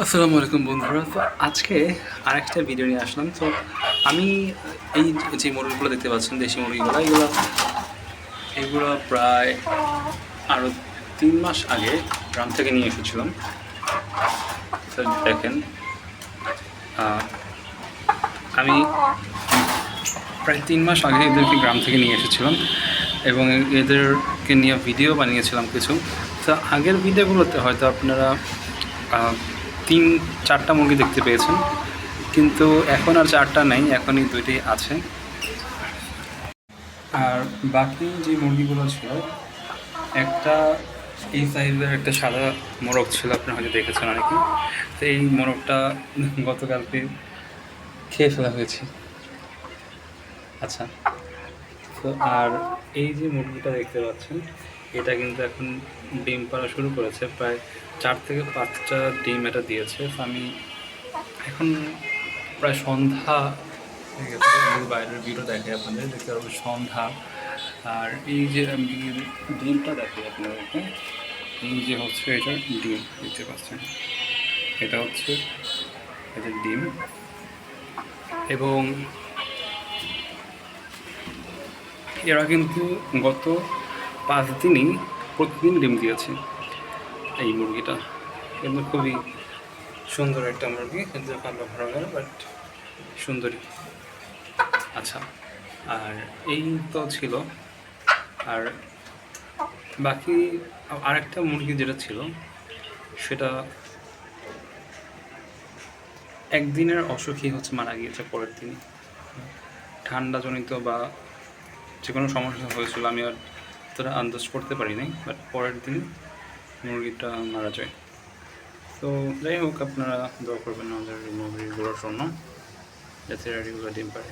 আসসালামু আলাইকুম বন্ধুরা। তো আজকে আরেকটা ভিডিও নিয়ে আসলাম। তো আমি এই যে মুরগিগুলো দেখতে পাচ্ছেন, দেশি মুরগিগুলো, এগুলো প্রায় আরও 3 মাস আগে গ্রাম থেকে নিয়ে এসেছিলাম। তো দেখেন, আমি প্রায় 3 মাস আগে এদেরকে গ্রাম থেকে নিয়ে এসেছিলাম এবং এদেরকে নিয়ে ভিডিও বানিয়েছিলাম কিছু। তো আগের ভিডিওগুলোতে হয়তো আপনারা 3-4টা মুরগি দেখতে পেয়েছেন, কিন্তু এখন আর 4টা নেই, এখনই 2টি আছে। আর বাকি যে মুরগিগুলো ছিল, একটা এই সাইজের একটা সাদা মোরগ ছিল, আপনারা হয়তো দেখেছেন অনেকে। তো এই মোরগটা গতকালকে খেয়ে ফেলা হয়েছে। আচ্ছা, তো আর এই যে মুরগিটা দেখতে পাচ্ছেন, এটা কিন্তু এখন ডিম পাড়া শুরু করেছে। প্রায় 4 থেকে 5টা ডিম এটা দিয়েছে। তো আমি এখন প্রায় সন্ধ্যা হয়ে গেছে, বাইরের ভিডিও দেখে আপনাদের দেখতে পাবো সন্ধ্যা। আর এই যে আমি ডিমটা দেখি আপনাদেরকে, এই যে হচ্ছে এটা ডিম দেখতে পাচ্ছেন, এটা হচ্ছে এটা ডিম। এবং এরা কিন্তু গত 5 দিনই প্রতিদিন ডিম দিয়েছে। এই মুরগিটা কিন্তু খুবই সুন্দর একটা মুরগি, কিন্তু কালো ভরা গেল, বাট সুন্দরী। আচ্ছা, আর এই তো ছিল। আর বাকি আরেকটা মুরগি যেটা ছিল, সেটা একদিনের অসুখই হচ্ছে মারা গিয়েছে পরের দিনই। ঠান্ডাজনিত বা যে কোনো সমস্যা হয়েছিল, আমি আর অতটা আন্দাজ করতে পারি নাই, বাট পরের দিন মুরগিটা মারা যায়। তো যাই হোক, আপনারা দোয়া করবেন আমাদের মুরগিগুলোর জন্য, যাতে এগুলো ডিম পারে।